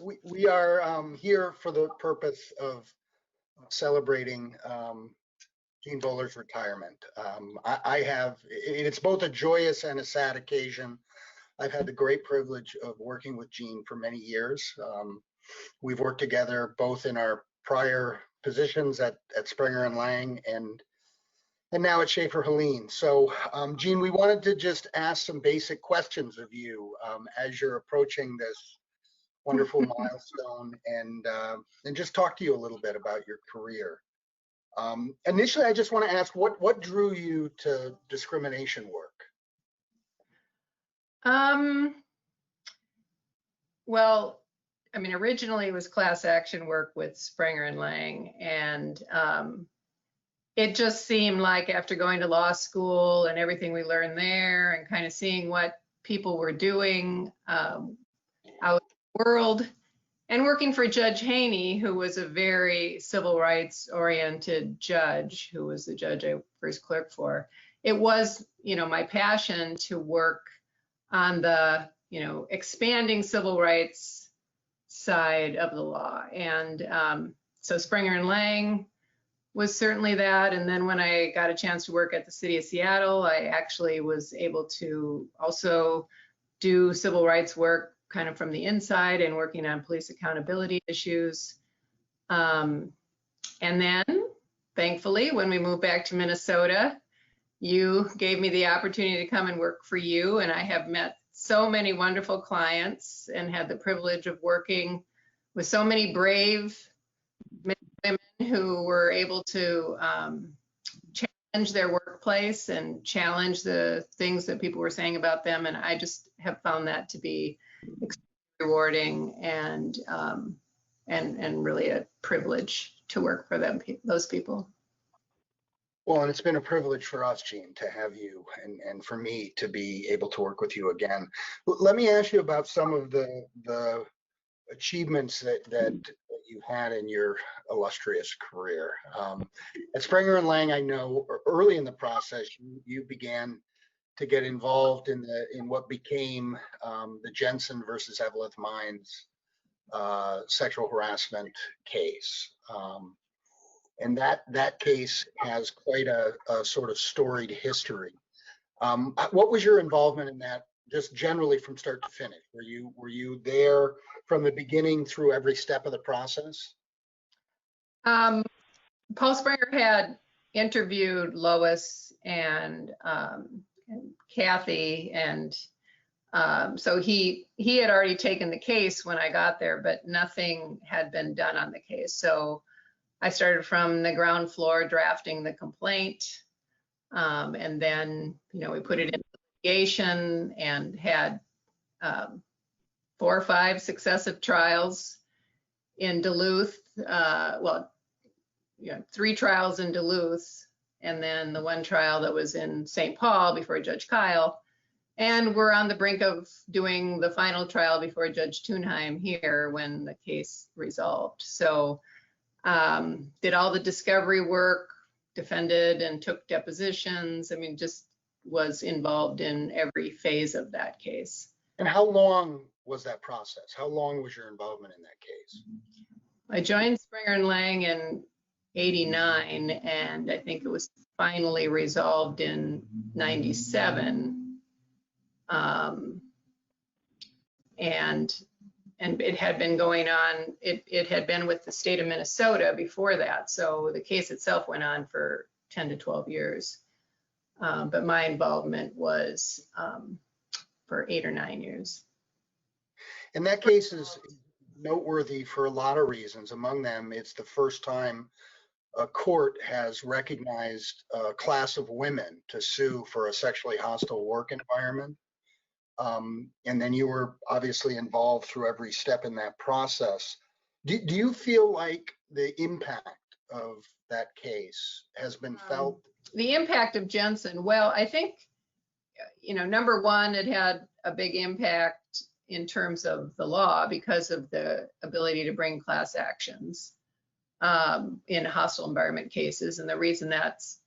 we are here for the purpose of celebrating Gene Boler's retirement. It's both a joyous and a sad occasion. I've had the great privilege of working with Gene for many years. We've worked together both in our prior positions at Springer and Lang and now at Schaefer Halleen. So, Gene, we wanted to just ask some basic questions of you as you're approaching this wonderful milestone, and just talk to you a little bit about your career. Initially, I just want to ask, what drew you to discrimination work? Well, I mean, originally it was class action work with Springer and Lang, and it just seemed like after going to law school and everything we learned there and kind of seeing what people were doing out in the world, and working for Judge Haney, who was a very civil rights oriented judge, who was the judge I first clerked for, it was, my passion to work on the, expanding civil rights side of the law. And so Springer and Lang was certainly that. And then when I got a chance to work at the city of Seattle, I actually was able to also do civil rights work kind of from the inside and working on police accountability issues. And then thankfully, when we moved back to Minnesota, you gave me the opportunity to come and work for you. And I have met so many wonderful clients and had the privilege of working with so many brave men and women who were able to challenge their workplace and challenge the things that people were saying about them. And I just have found that to be extremely rewarding and really a privilege to work for those people. Well, and it's been a privilege for us, Gene, to have you and for me to be able to work with you again. Let me ask you about some of the achievements that you had in your illustrious career. At Springer and Lang, I know early in the process, you began to get involved in what became the Jensen versus Eveleth Mines sexual harassment case. And that case has quite a sort of storied history. What was your involvement in that, just generally from start to finish? Were you there from the beginning through every step of the process? Paul Springer had interviewed Lois and Kathy, and so he had already taken the case when I got there, but nothing had been done on the case. So I started from the ground floor drafting the complaint, and then we put it in litigation and had 4 or 5 successive trials in Duluth. 3 trials in Duluth, and then the 1 trial that was in St. Paul before Judge Kyle. And we're on the brink of doing the final trial before Judge Thunheim here when the case resolved. So did all the discovery work, defended and took depositions. I mean, just was involved in every phase of that case. And how long was that process? How long was your involvement in that case? I joined Springer and Lang in '89, and I think it was finally resolved in '97. And it had been going on, it had been with the state of Minnesota before that. So the case itself went on for 10 to 12 years. But my involvement was for 8 or 9 years. And that case is noteworthy for a lot of reasons. Among them, it's the first time a court has recognized a class of women to sue for a sexually hostile work environment. And then you were obviously involved through every step in that process. Do you feel like the impact of that case has been felt? The impact of Jensen, well, I think, number one, it had a big impact in terms of the law because of the ability to bring class actions in hostile environment cases. And the reason that's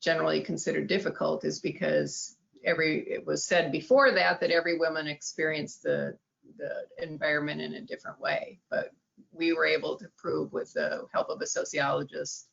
generally considered difficult is because it was said before that every woman experienced the the environment in a different way. But we were able to prove with the help of a sociologist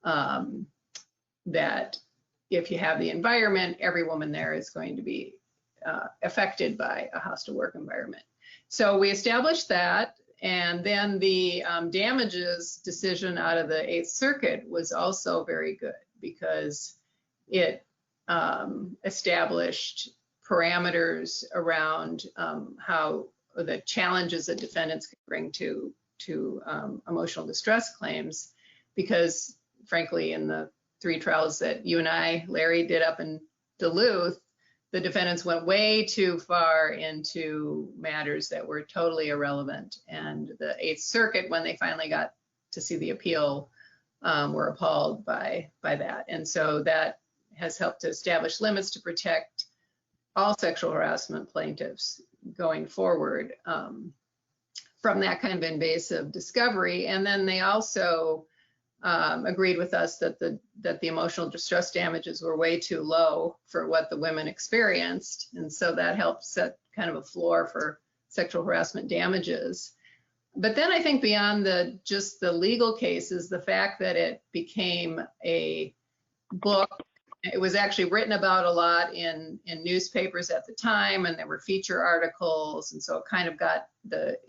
that if you have the environment, every woman there is going to be affected by a hostile work environment. So we established that, and then the damages decision out of the Eighth Circuit was also very good because it established parameters around how the challenges that defendants can bring to emotional distress claims, because frankly, in the 3 trials that you and I, Larry, did up in Duluth, the defendants went way too far into matters that were totally irrelevant. And the Eighth Circuit, when they finally got to see the appeal, were appalled by that. And so that has helped to establish limits to protect all sexual harassment plaintiffs going forward from that kind of invasive discovery. And then they also agreed with us that the emotional distress damages were way too low for what the women experienced. And so that helped set kind of a floor for sexual harassment damages. But then I think beyond just the legal cases, the fact that it became a book, it was actually written about a lot in newspapers at the time, and there were feature articles, and so it kind of got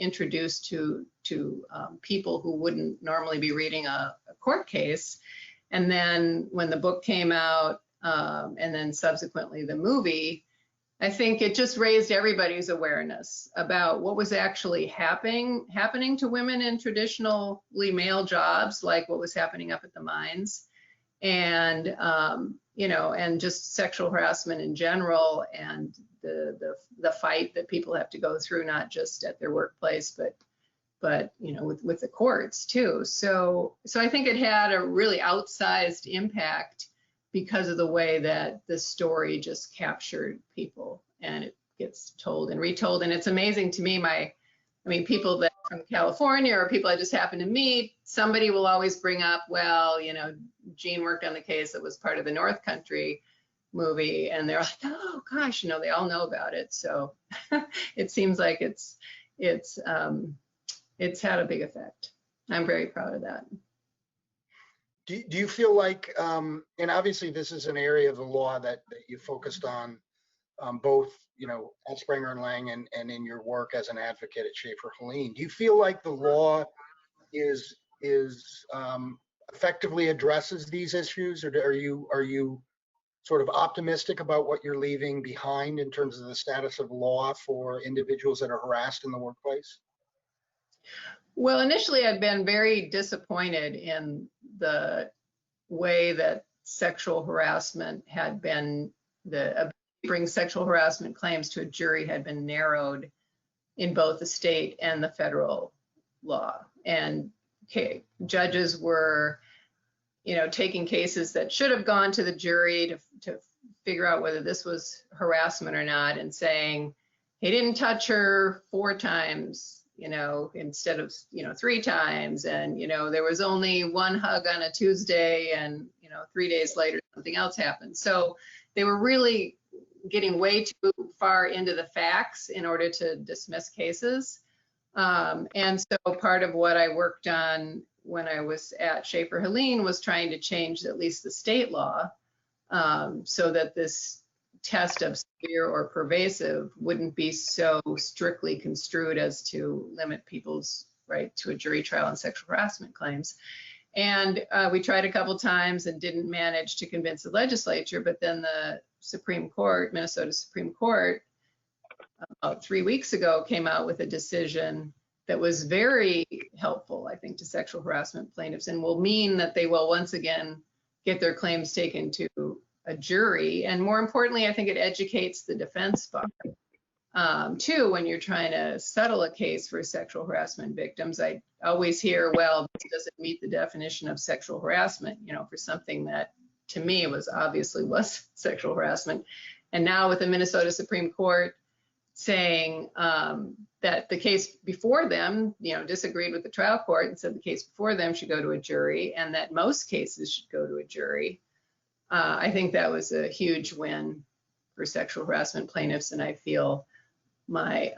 introduced to people who wouldn't normally be reading a court case. And then when the book came out, and then subsequently the movie, I think it just raised everybody's awareness about what was actually happening to women in traditionally male jobs, like what was happening up at the mines, and and just sexual harassment in general, and the fight that people have to go through, not just at their workplace, but with the courts too. So I think it had a really outsized impact because of the way that the story just captured people, and it gets told and retold. And it's amazing to me, people that from California or people I just happen to meet, somebody will always bring up, well, Gene worked on the case that was part of the North Country movie, and they're like, oh gosh, they all know about it. So it seems like it's had a big effect. I'm very proud of that. Do you feel like, and obviously this is an area of the law that you focused on, both, at Springer and Lang and in your work as an advocate at Schaefer Halleen, do you feel like the law is effectively addresses these issues, or are you sort of optimistic about what you're leaving behind in terms of the status of law for individuals that are harassed in the workplace? Well, initially I'd been very disappointed in the way that sexual harassment had been, bring sexual harassment claims to a jury had been narrowed in both the state and the federal law. And judges were, taking cases that should have gone to the jury to figure out whether this was harassment or not, and saying, he didn't touch her 4 times, instead of, 3 times. And, there was only 1 hug on a Tuesday, and, 3 days later, something else happened. So they were really getting way too far into the facts in order to dismiss cases. And so part of what I worked on when I was at Schaefer Halleen was trying to change at least the state law, so that this test of severe or pervasive wouldn't be so strictly construed as to limit people's right to a jury trial on sexual harassment claims. And we tried a couple times and didn't manage to convince the legislature, but then the Supreme Court, Minnesota Supreme Court, about 3 weeks ago came out with a decision that was very helpful, I think, to sexual harassment plaintiffs, and will mean that they will once again get their claims taken to a jury. And more importantly, I think it educates the defense bar too, when you're trying to settle a case for sexual harassment victims. I always hear, well, this doesn't meet the definition of sexual harassment, for something that to me was sexual harassment. And now with the Minnesota Supreme Court saying that the case before them, disagreed with the trial court and said the case before them should go to a jury, and that most cases should go to a jury. I think that was a huge win for sexual harassment plaintiffs, and I feel my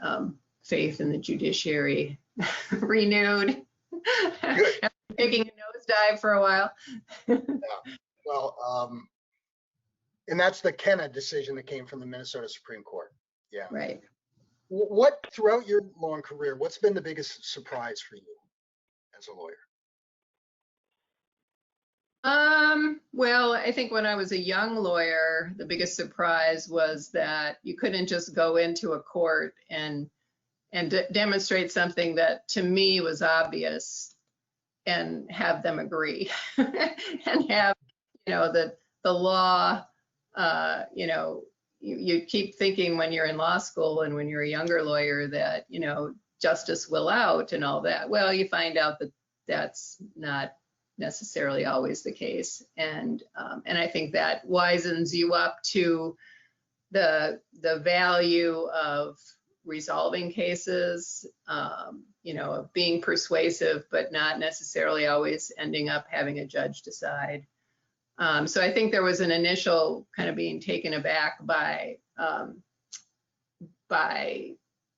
faith in the judiciary renewed. Good. Taking a nosedive for a while. Yeah. Well, and that's the Kenna decision that came from the Minnesota Supreme Court. Yeah. Right. What, throughout your long career, what's been the biggest surprise for you as a lawyer? Well, I think when I was a young lawyer, the biggest surprise was that you couldn't just go into a court and demonstrate something that to me was obvious and have them agree and have, the law, you keep thinking when you're in law school and when you're a younger lawyer that, justice will out and all that. Well, you find out that that's not necessarily always the case. And I think that wisens you up to the value of resolving cases, of being persuasive, but not necessarily always ending up having a judge decide. So I think there was an initial kind of being taken aback by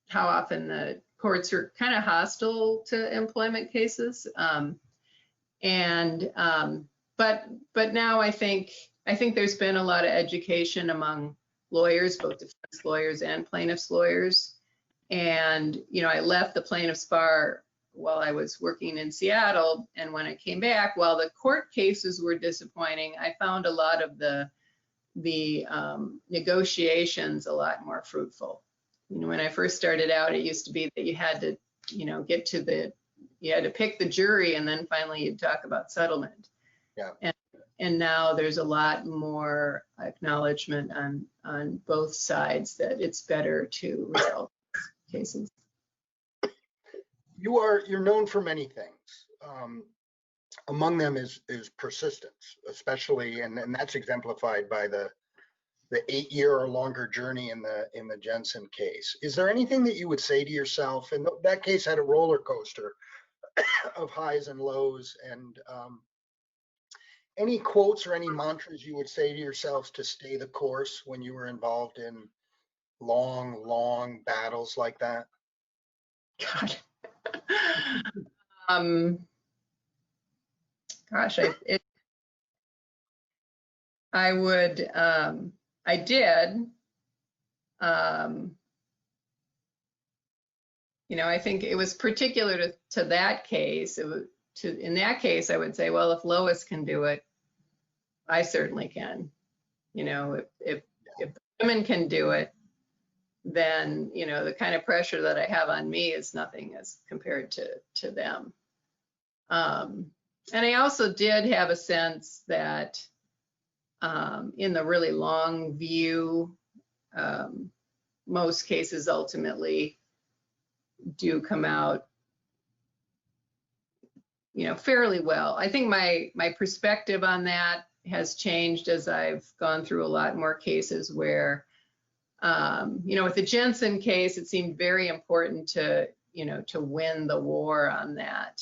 how often the courts are kind of hostile to employment cases. But now I think there's been a lot of education among lawyers, both defense lawyers and plaintiffs lawyers. And, I left the plaintiffs bar while I was working in Seattle. And when I came back, while the court cases were disappointing, I found a lot of the negotiations a lot more fruitful. When I first started out, it used to be that you had to, you had to pick the jury and then finally you'd talk about settlement. Yeah. And now there's a lot more acknowledgement on both sides that it's better to resolve cases. You're known for many things. Among them is persistence, especially, and that's exemplified by the 8-year or longer journey in the Jensen case. Is there anything that you would say to yourself? And that case had a roller coaster of highs and lows, and any quotes or any mantras you would say to yourselves to stay the course when you were involved in long battles like that? God. I did. I think it was particular to that case. In that case, I would say, well, if Lois can do it, I certainly can. If the women can do it, then, the kind of pressure that I have on me is nothing as compared to them. And I also did have a sense that in the really long view, most cases ultimately do come out, fairly well. I think my perspective on that has changed as I've gone through a lot more cases where, with the Jensen case, it seemed very important to win the war on that.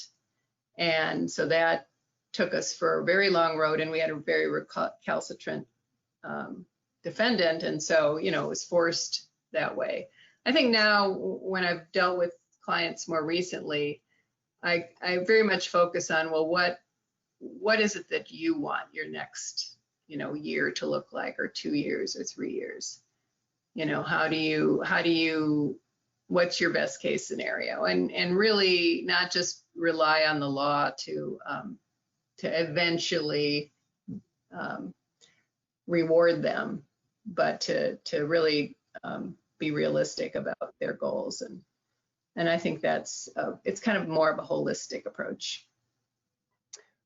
And so that took us for a very long road, and we had a very recalcitrant defendant. And so, it was forced that way. I think now when I've dealt with clients more recently, I very much focus on, well, what is it that you want your next, year to look like, or 2 years or 3 years? How do you, what's your best case scenario? And really not just rely on the law to eventually reward them, but to really be realistic about their goals. And I think that's, it's kind of more of a holistic approach.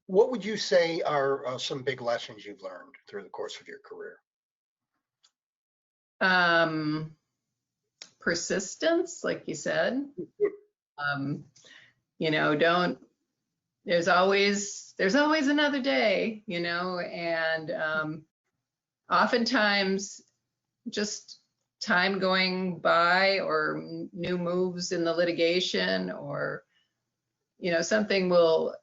What would you say are some big lessons you've learned through the course of your career? Persistence, like you said. There's always another day, and oftentimes just time going by, or new moves in the litigation, or something will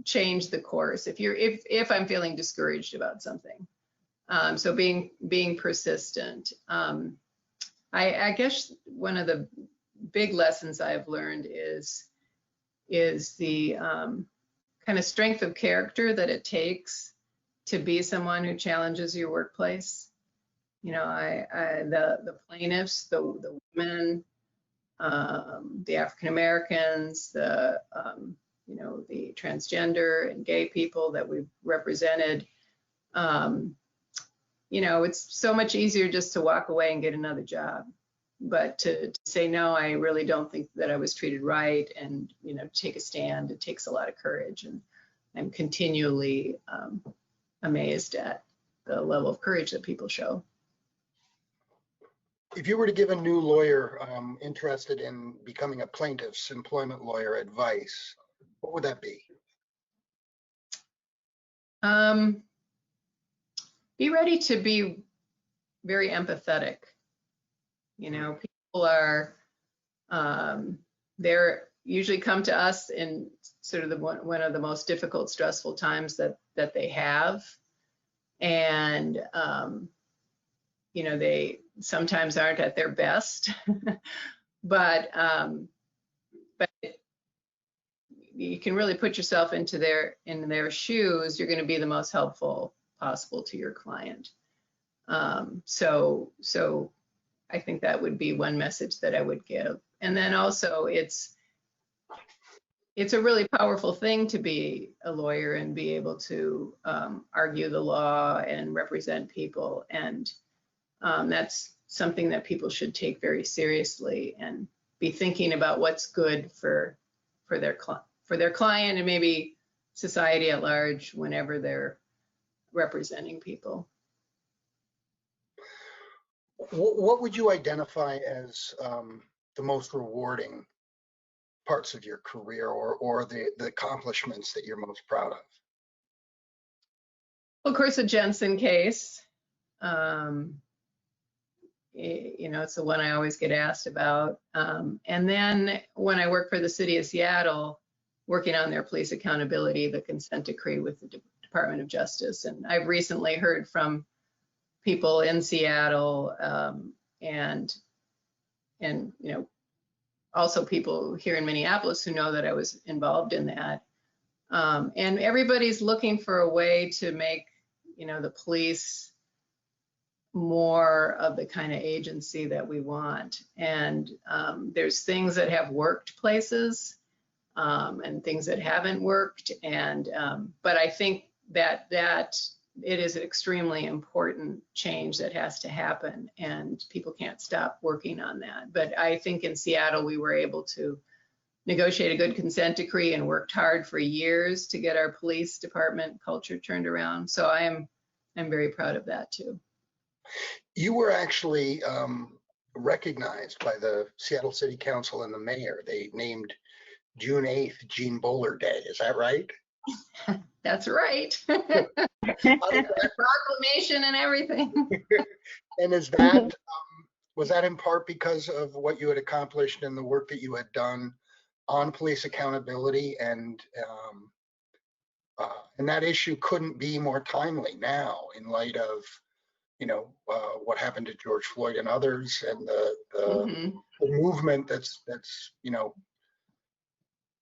change the course if I'm feeling discouraged about something. So being persistent. I guess one of the big lessons I've learned is the kind of strength of character that it takes to be someone who challenges your workplace. You know, the plaintiffs, the women, the African Americans, you know, the transgender and gay people that we've represented. You know, it's so much easier just to walk away and get another job. But to say, no, I really don't think that I was treated right, and, you know, take a stand, it takes a lot of courage. And I'm continually amazed at the level of courage that people show. If you were to give a new lawyer interested in becoming a plaintiff's employment lawyer advice, what would that be? Be ready to be very empathetic. You know, people are, they're usually come to us in sort of one of the most difficult, stressful times that they have. And, you know, they sometimes aren't at their best, but you can really put yourself into their shoes. You're going to be the most helpful possible to your client. So I think that would be one message that I would give. And then also it's a really powerful thing to be a lawyer and be able to argue the law and represent people. And that's something that people should take very seriously and be thinking about what's good for their client and maybe society at large whenever they're representing people. What would you identify as the most rewarding parts of your career, or the accomplishments that you're most proud of? Well, of course, the Jensen case. You know, it's the one I always get asked about. And then when I worked for the city of Seattle, working on their police accountability, the consent decree with the Department of Justice. And I've recently heard from people in Seattle and you know, also people here in Minneapolis who know that I was involved in that. And everybody's looking for a way to make, you know, the police more of the kind of agency that we want. And there's things that have worked places and things that haven't worked. And but I think that it is an extremely important change that has to happen, and people can't stop working on that. But I think in Seattle, we were able to negotiate a good consent decree and worked hard for years to get our police department culture turned around. So I'm very proud of that too. You were actually recognized by the Seattle City Council and the mayor. They named June 8th Jean Boler Day. Is that right? That's right. Proclamation and everything. And is that was that in part because of what you had accomplished and the work that you had done on police accountability, and that issue couldn't be more timely now in light of, you know, what happened to George Floyd and others, and the movement that's you know,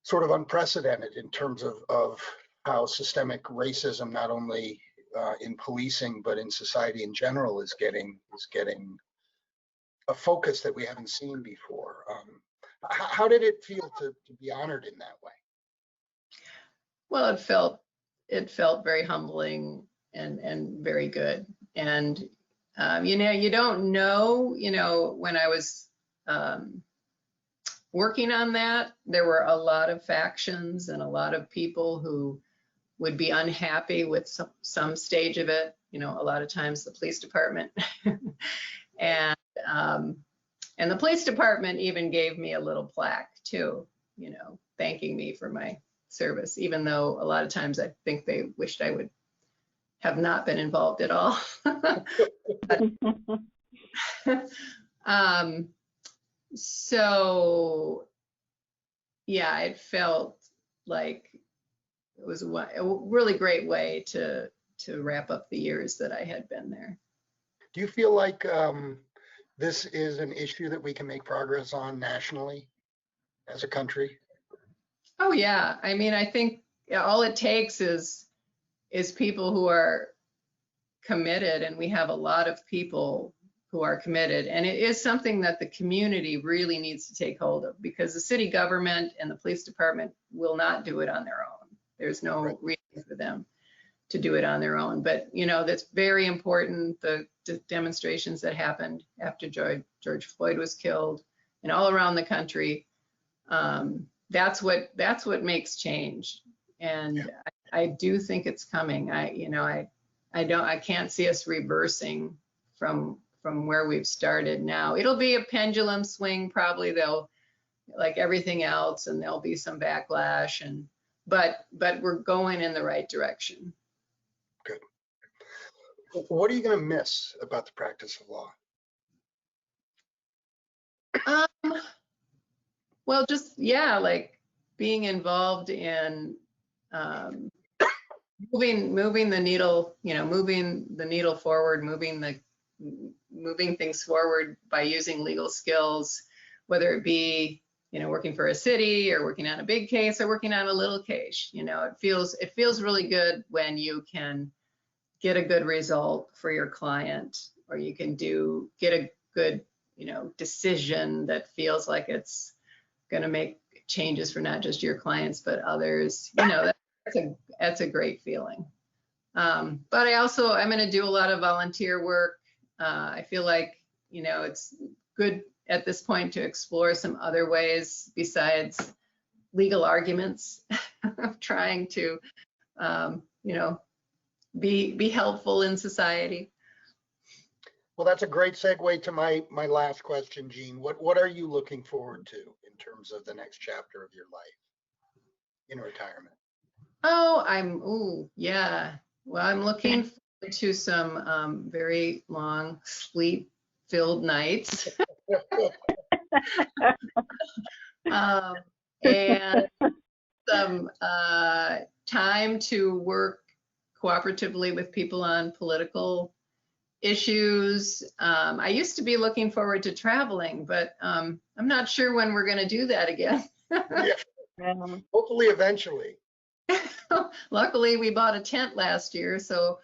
sort of unprecedented in terms of how systemic racism, not only in policing but in society in general, is getting a focus that we haven't seen before. How did it feel to be honored in that way? Well, it felt very humbling and very good. And you know, you don't know, you know, when I was working on that, there were a lot of factions and a lot of people who would be unhappy with some stage of it. You know, a lot of times the police department and the police department even gave me a little plaque too, you know, thanking me for my service, even though a lot of times I think they wished I would have not been involved at all. So yeah, it felt like it was a really great way to wrap up the years that I had been there. Do you feel like this is an issue that we can make progress on nationally as a country? Oh, yeah. I mean, I think all it takes is people who are committed, and we have a lot of people who are committed. And it is something that the community really needs to take hold of, because the city government and the police department will not do it on their own. There's no reason for them to do it on their own. But, you know, that's very important. The demonstrations that happened after George Floyd was killed and all around the country, that's what makes change. And I do think it's coming. I can't see us reversing from where we've started now. It'll be a pendulum swing, probably. They'll, like everything else, and there'll be some backlash, but we're going in the right direction. Good. What are you going to miss about the practice of law? Well, just, like being involved in moving the needle, moving the needle forward, moving things forward by using legal skills, whether it be, working for a city or working on a big case or working on a little case. It feels really good when you can get a good result for your client, or you can get a good, decision that feels like it's going to make changes for not just your clients, but others. That's a great feeling. But I'm going to do a lot of volunteer work. I feel like, it's good at this point to explore some other ways besides legal arguments of trying to, be helpful in society. Well, that's a great segue to my last question, Jean. What are you looking forward to in terms of the next chapter of your life in retirement? Oh, yeah. Well, I'm looking forward to some very long sleep-filled nights. And some time to work cooperatively with people on political issues. I used to be looking forward to traveling, but I'm not sure when we're going to do that again. Hopefully eventually. Luckily, we bought a tent last year, so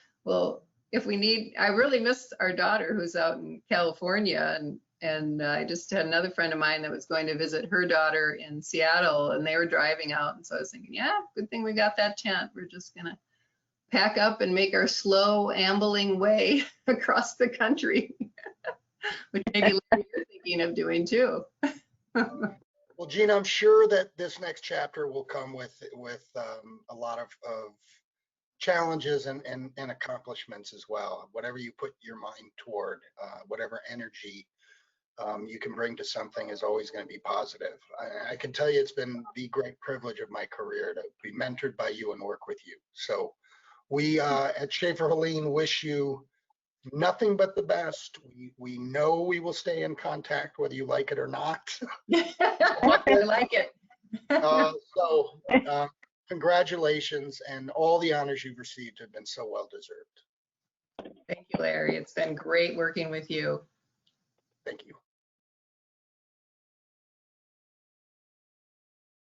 if we need, I really miss our daughter who's out in California, and I just had another friend of mine that was going to visit her daughter in Seattle, and they were driving out, and so I was thinking, yeah, good thing we got that tent. We're just gonna pack up and make our slow ambling way across the country, which maybe you're thinking of doing too. Well, Jean, I'm sure that this next chapter will come with a lot of challenges and accomplishments as well. Whatever you put your mind toward, whatever energy you can bring to something is always going to be positive. I can tell you it's been the great privilege of my career to be mentored by you and work with you. So we at Schaefer Halleen wish you nothing but the best. We know we will stay in contact whether you like it or not. I like it. Congratulations, and all the honors you've received have been so well deserved. Thank you, Larry. It's been great working with you. Thank you.